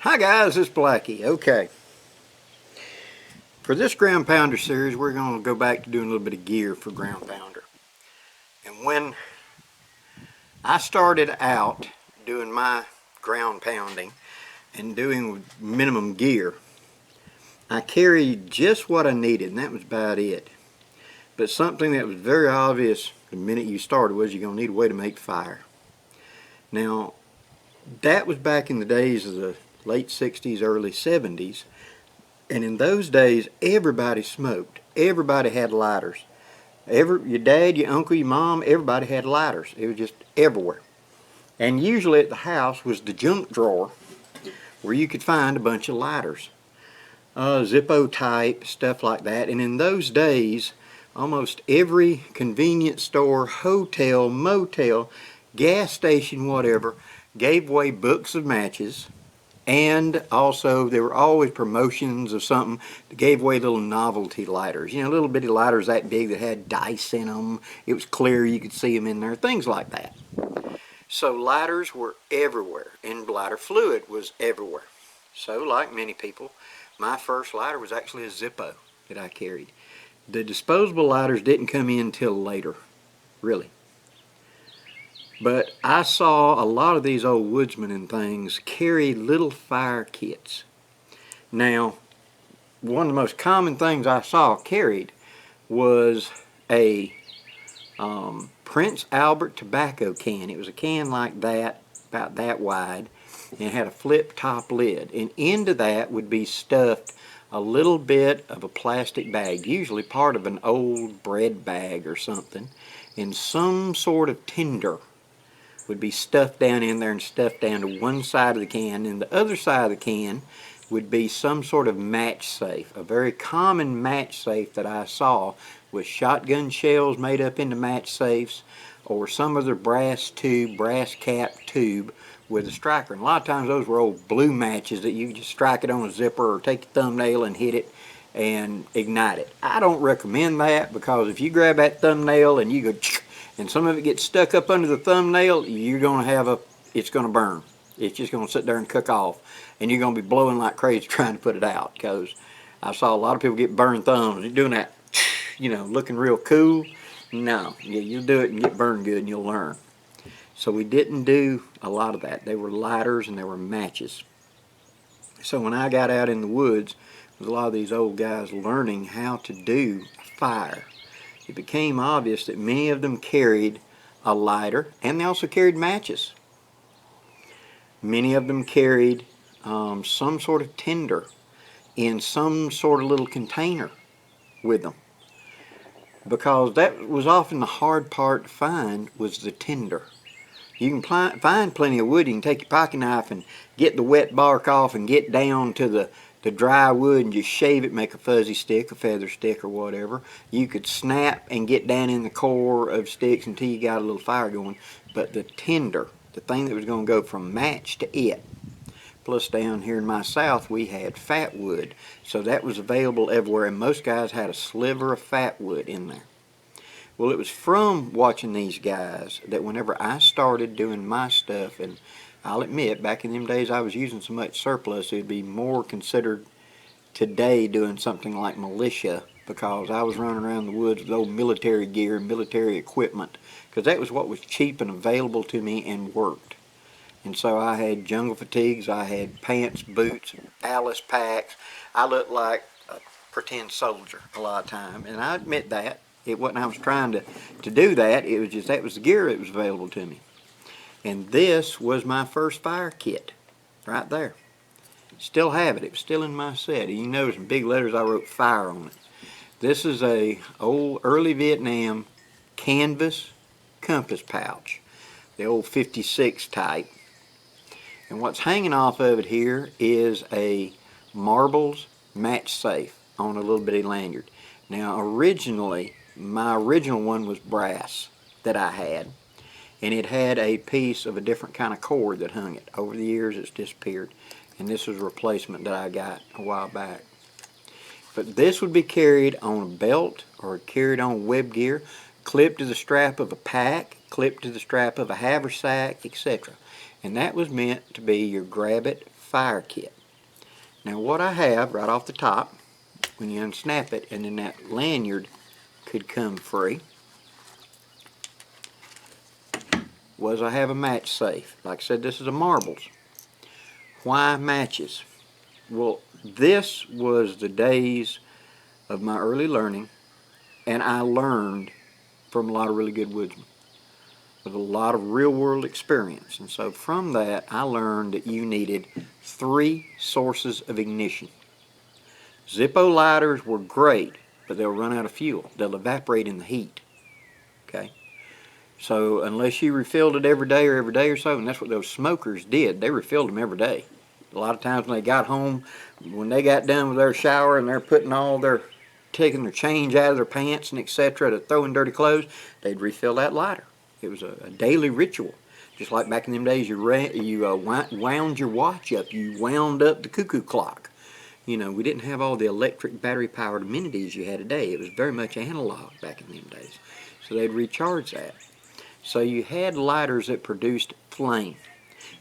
Hi guys, it's Blackie. Okay, for this ground pounder series, we're going to go back to doing a little bit of gear for ground pounder. And when I started out doing my ground pounding and doing minimum gear, I carried just what I needed, and that was about it. But something that was very obvious the minute you started was you're going to need a way to make fire. Now, that was back in the days of the late 60s, early 70s. And in those days, everybody smoked. Everybody had lighters. Your dad, your uncle, your mom, everybody had lighters. It was just everywhere. And usually at the house was the junk drawer where you could find a bunch of lighters. Zippo type, stuff like that. And in those days, almost every convenience store, hotel, motel, gas station, whatever, gave away books of matches. And also, there were always promotions of something that gave away little novelty lighters. You know, little bitty lighters that big that had dice in them. It was clear, you could see them in there, things like that. So lighters were everywhere, and lighter fluid was everywhere. So, like many people, my first lighter was actually a Zippo that I carried. The disposable lighters didn't come in till later, really. But I saw a lot of these old woodsmen and things carry little fire kits. Now, one of the most common things I saw carried was a Prince Albert tobacco can. It was a can like that, about that wide, and it had a flip top lid. And into that would be stuffed a little bit of a plastic bag, usually part of an old bread bag or something, and some sort of tinder would be stuffed down in there and stuffed down to one side of the can, and the other side of the can would be some sort of match safe. A very common match safe that I saw was shotgun shells made up into match safes, or some other brass cap tube with a striker. And a lot of times those were old blue matches that you just strike it on a zipper or take your thumbnail and hit it and ignite it. I don't recommend that, because if you grab that thumbnail and you go and some of it gets stuck up under the thumbnail, you're going to have it's going to burn. It's just going to sit there and cook off, and you're going to be blowing like crazy trying to put it out, because I saw a lot of people get burned thumbs. You're doing that, you know, looking real cool. No, you'll do it and get burned good, and you'll learn. So we didn't do a lot of that. They were lighters and they were matches. So when I got out in the woods with a lot of these old guys learning how to do fire, it became obvious that many of them carried a lighter, and they also carried matches. Many of them carried some sort of tinder in some sort of little container with them, because that was often the hard part to find, was the tinder. You can find plenty of wood. You can take your pocket knife and get the wet bark off and get down to the dry wood and just shave it, make a fuzzy stick, a feather stick, or whatever. You could snap and get down in the core of sticks until you got a little fire going. But the tinder, the thing that was going to go from match to it, plus down here in my south we had fat wood, so that was available everywhere, and most guys had a sliver of fat wood in there. Well, it was from watching these guys that whenever I started doing my stuff, and I'll admit, back in them days I was using so much surplus, it would be more considered today doing something like militia, because I was running around the woods with old military gear and military equipment, because that was what was cheap and available to me and worked. And so I had jungle fatigues, I had pants, boots, Alice packs. I looked like a pretend soldier a lot of time, and I admit that. It wasn't I was trying to do that, it was just that was the gear that was available to me. And this was my first fire kit, right there. Still have it. It was still in my set. And you notice in big letters I wrote fire on it. This is a old early Vietnam canvas compass pouch, the old 56 type. And what's hanging off of it here is a marbles match safe on a little bitty lanyard. Now originally, my original one was brass that I had, and it had a piece of a different kind of cord that hung it. Over the years it's disappeared, and this was a replacement that I got a while back. But this would be carried on a belt or carried on web gear, clipped to the strap of a pack, clipped to the strap of a haversack, etc. And that was meant to be your grab it, fire kit. Now what I have right off the top, when you unsnap it, and then that lanyard could come free, was I have a match safe. Like I said, this is a marbles. Why matches? Well, this was the days of my early learning, and I learned from a lot of really good woodsmen with a lot of real world experience. And so from that, I learned that you needed 3 sources of ignition. Zippo lighters were great, but they'll run out of fuel. They'll evaporate in the heat. Okay? So unless you refilled it every day or so, and that's what those smokers did, they refilled them every day. A lot of times when they got home, when they got done with their shower and they're putting all their, taking their change out of their pants and etc. to throw in dirty clothes, they'd refill that lighter. It was a daily ritual. Just like back in them days, you wound your watch up, you wound up the cuckoo clock. You know, we didn't have all the electric battery-powered amenities you had today. It was very much analog back in them days. So they'd recharge that. So you had lighters that produced flame.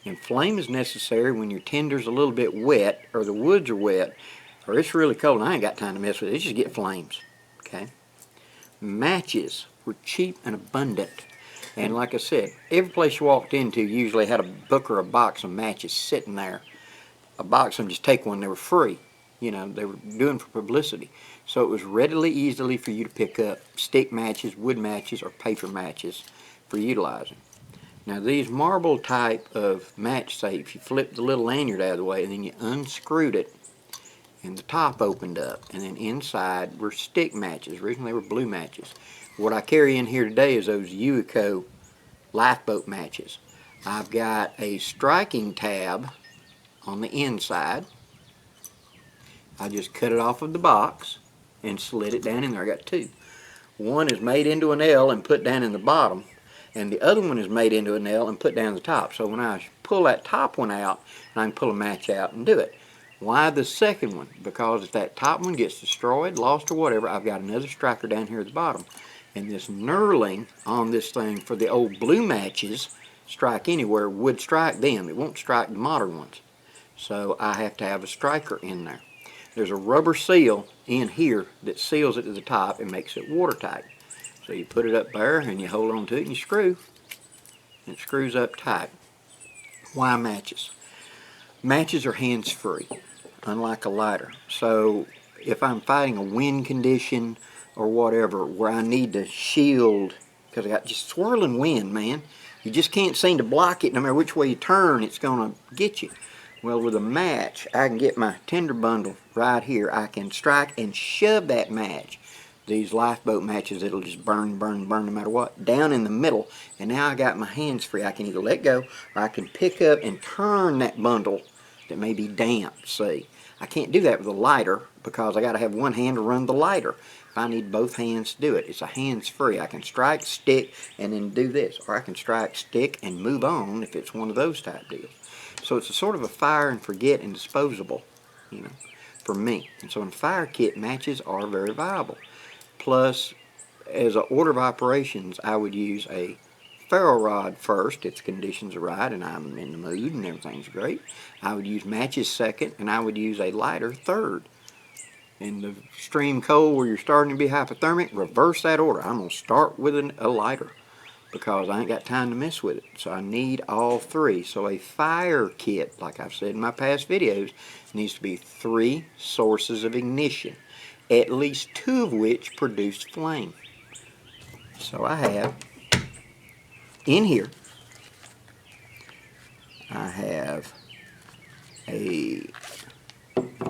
And flame is necessary when your tinder's a little bit wet, or the woods are wet, or it's really cold and I ain't got time to mess with it. Just get flames. Okay? Matches were cheap and abundant. And like I said, every place you walked into usually had a book or a box of matches sitting there. A box of them, just take one, they were free. You know, they were doing for publicity. So it was readily, easily for you to pick up stick matches, wood matches, or paper matches for utilizing. Now these marble type of match safes, you flipped the little lanyard out of the way and then you unscrewed it and the top opened up, and then inside were stick matches. Originally they were blue matches. What I carry in here today is those Yukiko Lifeboat matches. I've got a striking tab on the inside. I just cut it off of the box and slid it down in there. I got 2. One is made into an L and put down in the bottom, and the other one is made into an L and put down the top. So when I pull that top one out, I can pull a match out and do it. Why the second one? Because if that top one gets destroyed, lost, or whatever, I've got another striker down here at the bottom. And this knurling on this thing for the old blue matches, strike anywhere, would strike them. It won't strike the modern ones. So I have to have a striker in there. There's a rubber seal in here that seals it to the top and makes it watertight. So you put it up there and you hold on to it and you screw. And it screws up tight. Why matches? Matches are hands-free, unlike a lighter. So if I'm fighting a wind condition or whatever where I need to shield, because I got just swirling wind, man. You just can't seem to block it. No matter which way you turn, it's going to get you. Well, with a match, I can get my tinder bundle right here. I can strike and shove that match, these lifeboat matches that'll just burn no matter what, down in the middle. And now I got my hands free. I can either let go or I can pick up and turn that bundle that may be damp, see. I can't do that with a lighter because I got to have one hand to run the lighter. If I need both hands to do it, it's a hands-free. I can strike, stick, and then do this. Or I can strike, stick, and move on if it's one of those type deals. So it's a sort of a fire and forget and disposable, you know, for me. And so in fire kit, matches are very viable. Plus, as an order of operations, I would use a ferro rod first if the conditions are right and I'm in the mood and everything's great. I would use matches second, and I would use a lighter third. In the extreme cold where you're starting to be hypothermic, reverse that order. I'm going to start with a lighter because I ain't got time to mess with it. So I need all 3. So a fire kit, like I've said in my past videos, needs to be 3 sources of ignition, at least 2 of which produce flame. So I have in here, I have a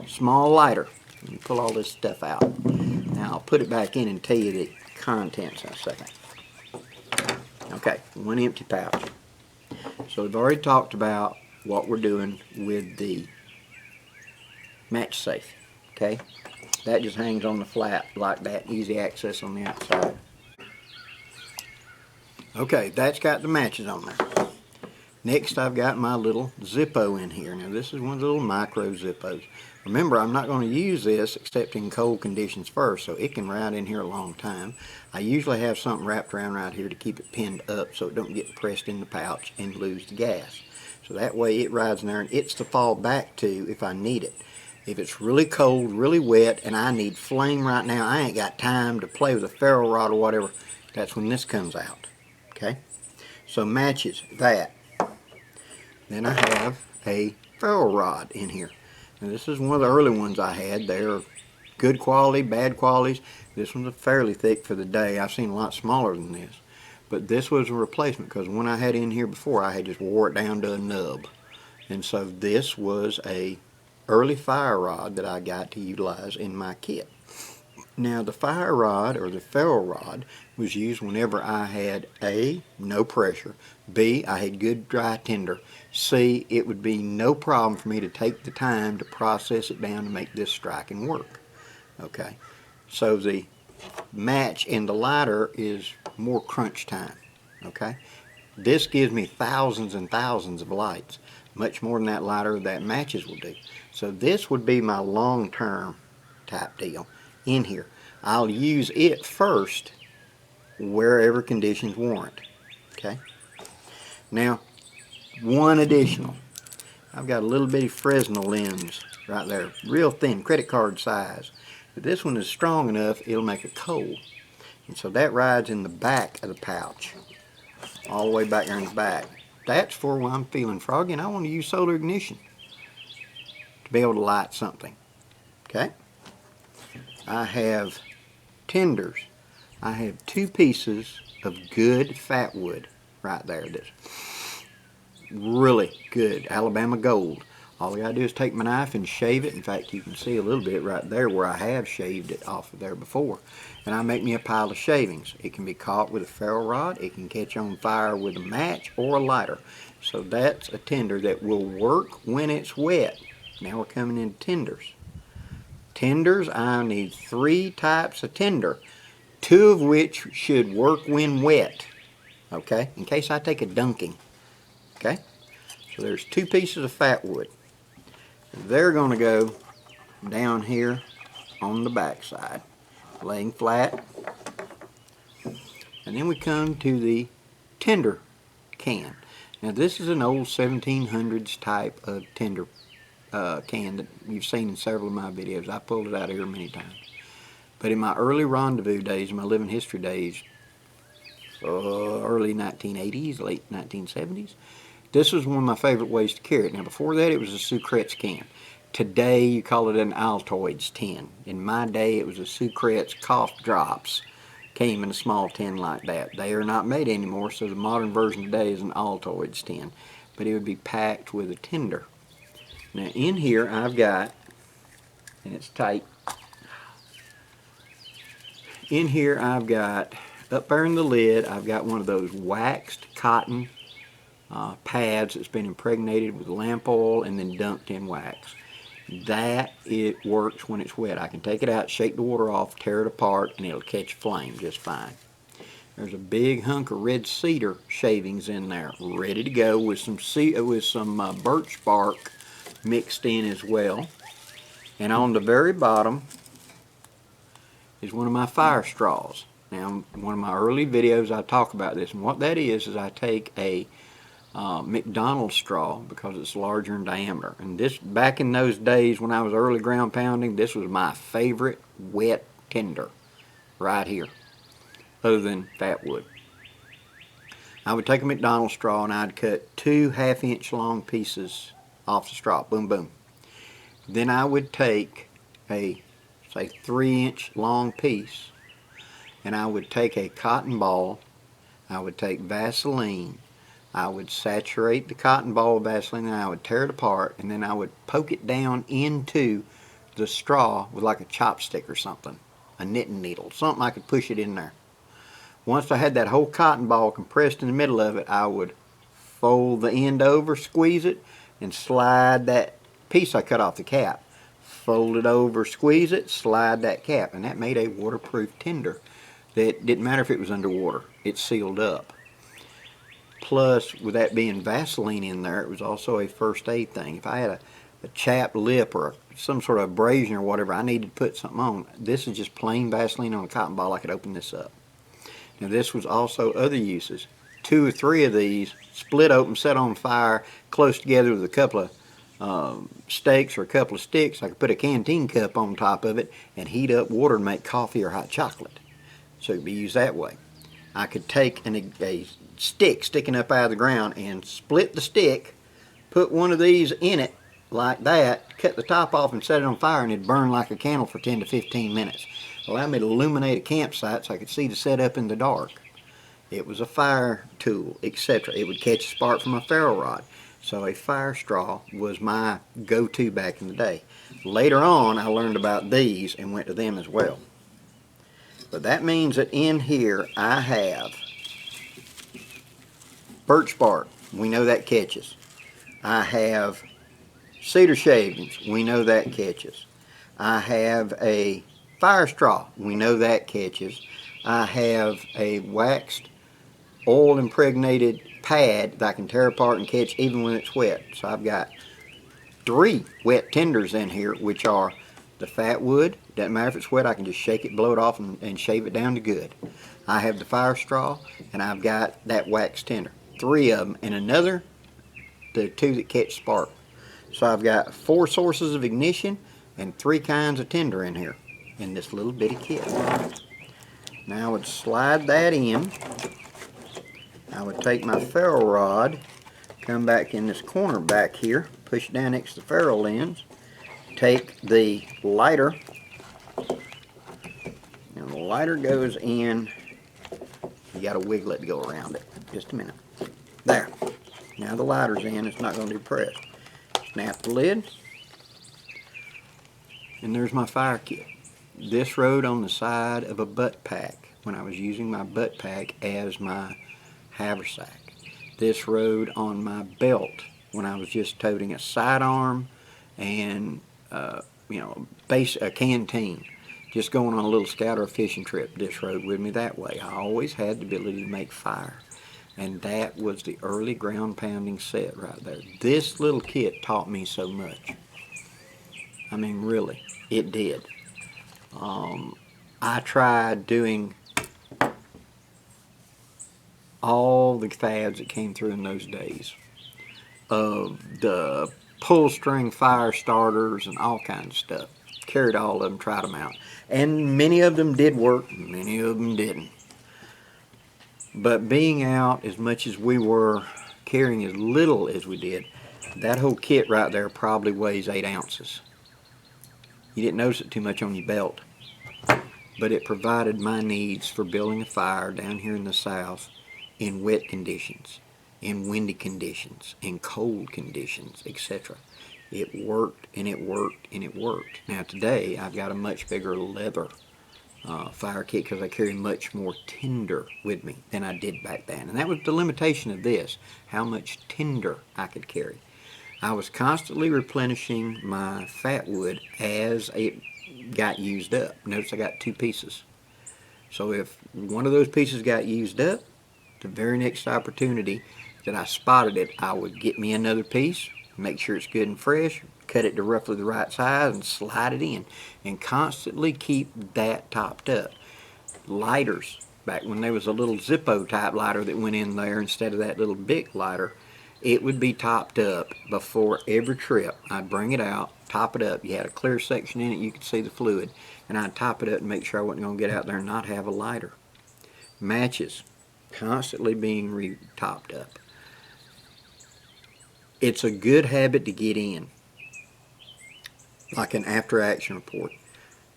small lighter. Let me pull all this stuff out. Now I'll put it back in and tell you the contents in a second. Okay, 1 empty pouch. So we've already talked about what we're doing with the match safe. Okay, that just hangs on the flap like that, easy access on the outside. Okay, that's got the matches on there. Next I've got my little Zippo in here. Now this is one of the little micro Zippos. Remember, I'm not going to use this except in cold conditions first, so it can ride in here a long time. I usually have something wrapped around right here to keep it pinned up so it don't get pressed in the pouch and lose the gas. So that way it rides in there and it's to fall back to if I need it. If it's really cold, really wet, and I need flame right now, I ain't got time to play with a ferro rod or whatever, that's when this comes out. Okay? So matches that. Then I have a ferro rod in here. Now this is one of the early ones I had. They're good quality, bad qualities. This one's fairly thick for the day. I've seen a lot smaller than this. But this was a replacement because when I had it in here before, I had just wore it down to a nub. And so this was a early fire rod that I got to utilize in my kit. Now the fire rod or the ferro rod was used whenever I had A, no pressure, B, I had good dry tinder, C, it would be no problem for me to take the time to process it down to make this striking work. Okay, so the match in the lighter is more crunch time. Okay, this gives me thousands and thousands of lights, much more than that lighter that matches will do. So this would be my long-term type deal in here. I'll use it first wherever conditions warrant. Okay. Now, one additional. I've got a little bitty Fresnel lens right there, real thin, credit card size. But this one is strong enough, it'll make a coal. And so that rides in the back of the pouch, all the way back there in the back. That's for when I'm feeling froggy and I want to use solar ignition to be able to light something. Okay. I have tinders. I have 2 pieces of good fat wood right there. That's really good Alabama gold. All I gotta do is take my knife and shave it. In fact, you can see a little bit right there where I have shaved it off of there before. And I make me a pile of shavings. It can be caught with a ferro rod. It can catch on fire with a match or a lighter. So that's a tinder that will work when it's wet. Now we're coming into tinders. Tinders, I need 3 types of tinder, 2 of which should work when wet, okay, in case I take a dunking, okay. So there's 2 pieces of fat wood. They're going to go down here on the back side, laying flat. And then we come to the tinder can. Now this is an old 1700s type of tinder can that you've seen in several of my videos. I pulled it out of here many times. But in my early rendezvous days, my living history days, early 1980s, late 1970s, this was one of my favorite ways to carry it. Now before that it was a Sucret's can. Today you call it an Altoids tin. In my day it was a Sucret's cough drops. Came in a small tin like that. They are not made anymore, so the modern version today is an Altoids tin. But it would be packed with a tinder. Now in here I've got, and it's tight, in here I've got, up there in the lid, I've got one of those waxed cotton pads that's been impregnated with lamp oil and then dunked in wax. That, it works when it's wet. I can take it out, shake the water off, tear it apart, and it'll catch flame just fine. There's a big hunk of red cedar shavings in there, ready to go with some birch bark mixed in as well. And on the very bottom is one of my fire straws. Now, one of my early videos I talk about this, and what that is I take a McDonald's straw because it's larger in diameter. And this, back in those days when I was early ground pounding, this was my favorite wet tinder right here, other than fat wood. I would take a McDonald's straw and I'd cut 2 half-inch long pieces off the straw, boom, boom. Then I would take a, say, 3-inch long piece, and I would take a cotton ball, I would take Vaseline, I would saturate the cotton ball with Vaseline, and I would tear it apart, and then I would poke it down into the straw with like a chopstick or something, a knitting needle, something I could push it in there. Once I had that whole cotton ball compressed in the middle of it, I would fold the end over, squeeze it, and slide that piece I cut off the cap. Fold it over, squeeze it, slide that cap, and that made a waterproof tinder that didn't matter if it was underwater, it sealed up. Plus, with that being Vaseline in there, it was also a first aid thing. If I had a chapped lip or some sort of abrasion or whatever, I needed to put something on. This is just plain Vaseline on a cotton ball. I could open this up. Now this was also other uses. 2 or 3 of these, split open, set on fire, close together with a couple of steaks or a couple of sticks. I could put a canteen cup on top of it and heat up water and make coffee or hot chocolate. So it could be used that way. I could take a stick sticking up out of the ground and split the stick, put one of these in it like that, cut the top off and set it on fire, and it'd burn like a candle for 10 to 15 minutes. Allowed me to illuminate a campsite so I could see the setup in the dark. It was a fire tool, etc. It would catch a spark from a ferro rod. So a fire straw was my go-to back in the day. Later on, I learned about these and went to them as well. But that means that in here I have birch bark. We know that catches. I have cedar shavings. We know that catches. I have a fire straw. We know that catches. I have a waxed, oil impregnated pad that I can tear apart and catch even when it's wet. So I've got 3 wet tinders in here, which are the fat wood. Doesn't matter if it's wet, I can just shake it, blow it off, and shave it down to good. I have the fire straw, and I've got that wax tinder. 3 of them, and another, the 2 that catch spark. So I've got 4 sources of ignition and 3 kinds of tinder in here in this little bitty kit. Now I would slide that in. I would take my ferro rod, come back in this corner back here, push it down next to the ferro lens, take the lighter, and the lighter goes in. You got to wiggle it to go around it. Just a minute. There. Now the lighter's in, it's not going to be pressed. Snap the lid, and there's my fire kit. This rode on the side of a butt pack when I was using my butt pack as my haversack. This rode on my belt when I was just toting a sidearm and a canteen, just going on a little scout or fishing trip. This rode with me that way. I always had the ability to make fire, and that was the early ground pounding set right there. This little kit taught me so much. I mean, really, it did. I tried doing all the fads that came through in those days of the pull string fire starters and all kinds of stuff. Carried all of them, tried them out. And many of them did work, many of them didn't. But being out as much as we were, carrying as little as we did, that whole kit right there probably weighs 8 ounces. You didn't notice it too much on your belt, but it provided my needs for building a fire down here in the south in wet conditions, in windy conditions, in cold conditions, etc. It worked and it worked and it worked. Now today I've got a much bigger leather fire kit because I carry much more tinder with me than I did back then. And that was the limitation of this, how much tinder I could carry. I was constantly replenishing my fat wood as it got used up. Notice I got 2 pieces. So if one of those pieces got used up, the very next opportunity that I spotted it, I would get me another piece, make sure it's good and fresh, cut it to roughly the right size, and slide it in, and constantly keep that topped up. Lighters, back when there was a little Zippo type lighter that went in there instead of that little big lighter, it would be topped up before every trip. I'd bring it out, top it up. You had a clear section in it, you could see the fluid, and I'd top it up and make sure I wasn't going to get out there and not have a lighter. Matches, constantly being re-topped up. It's a good habit to get in, like an after-action report.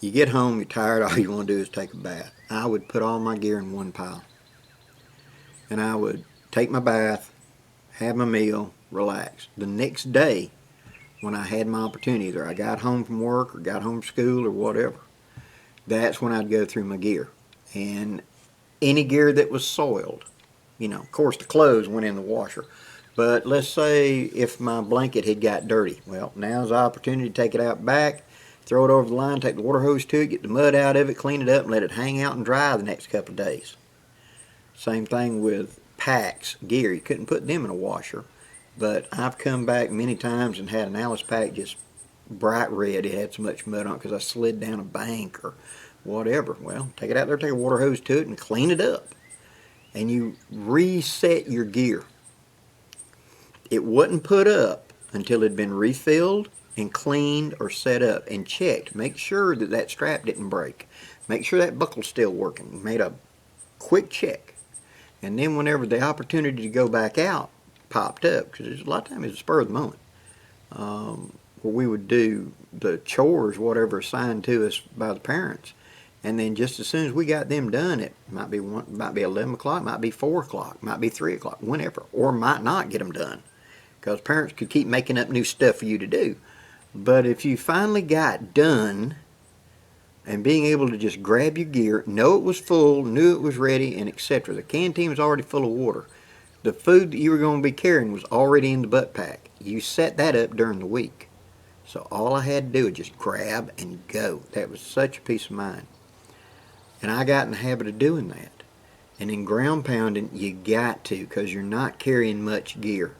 You get home, you're tired, all you want to do is take a bath. I would put all my gear in one pile, and I would take my bath, have my meal, relax. The next day, when I had my opportunity, either I got home from work or got home from school or whatever, that's when I'd go through my gear. And any gear that was soiled, of course the clothes went in the washer, but let's say if my blanket had got dirty, well, now's the opportunity to take it out back, throw it over the line, take the water hose to it, get the mud out of it, clean it up, and let it hang out and dry the next couple of days. Same thing with packs, gear. You couldn't put them in a washer, but I've come back many times and had an Alice pack just bright red. It had so much mud on it because I slid down a bank or whatever. Well, take it out there, take a water hose to it, and clean it up. and you reset your gear. It wasn't put up until it had been refilled and cleaned or set up and checked. Make sure that that strap didn't break. Make sure that buckle's still working. Made a quick check. And then whenever the opportunity to go back out popped up, because a lot of times it's a spur of the moment, where we would do the chores, whatever assigned to us by the parents, and then just as soon as we got them done, it might be 11 o'clock, might be 4 o'clock, might be 3 o'clock, whenever, or might not get them done, because parents could keep making up new stuff for you to do. But if you finally got done and being able to just grab your gear, know it was full, knew it was ready, and etc. The canteen was already full of water. The food that you were going to be carrying was already in the butt pack. You set that up during the week. So all I had to do was just grab and go. That was such a peace of mind. And I got in the habit of doing that. And in ground pounding, you got to, because you're not carrying much gear.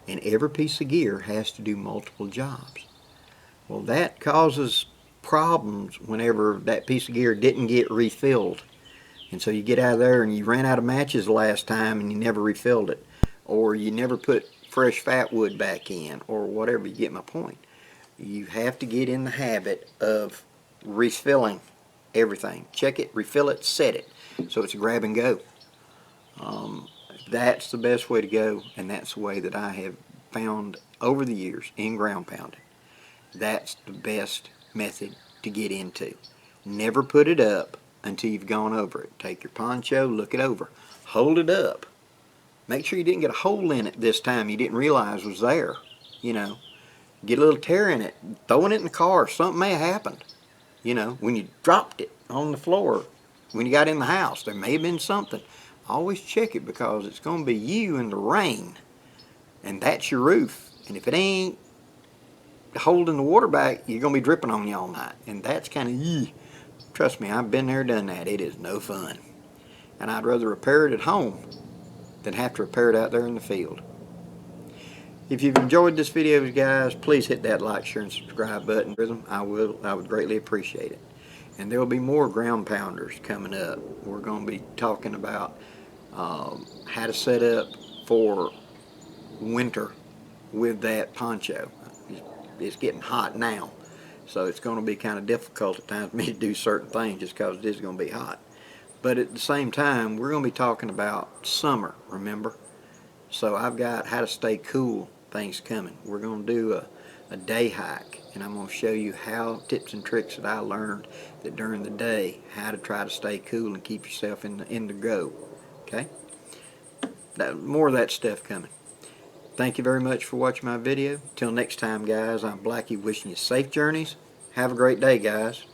And every piece of gear has to do multiple jobs. Well, that causes problems whenever that piece of gear didn't get refilled. And so you get out of there and you ran out of matches the last time and you never refilled it. Or you never put fresh fat wood back in, or whatever. You get my point. You have to get in the habit of refilling everything. Check it, refill it, set it. So it's a grab and go. That's the best way to go, and that's the way that I have found over the years in ground pounding. That's the best method to get into. Never put it up until you've gone over it. Take your poncho, look it over. Hold it up. Make sure you didn't get a hole in it this time you didn't realize was there. You know, get a little tear in it. Throwing it in the car, something may have happened. You know, when you dropped it on the floor, when you got in the house, there may have been something. Always check it, because it's going to be you in the rain, and that's your roof. And if it ain't holding the water back, you're going to be dripping on you all night, and that's kind of, trust me, I've been there, done that. It is no fun. And I'd rather repair it at home than have to repair it out there in the field. If you've enjoyed this video, guys, please hit that like, share, and subscribe button. I would greatly appreciate it. And there will be more ground pounders coming up. We're going to be talking about how to set up for winter with that poncho. It's getting hot now, so it's going to be kind of difficult at times for me to do certain things just because it is going to be hot. But at the same time, we're going to be talking about summer, remember? So I've got how to stay cool things coming. We're going to do a day hike, and I'm going to show you how tips and tricks that I learned that during the day, how to try to stay cool and keep yourself in the go. Okay? More of that stuff coming. Thank you very much for watching my video. Till next time, guys, I'm Blackie, wishing you safe journeys. Have a great day, guys.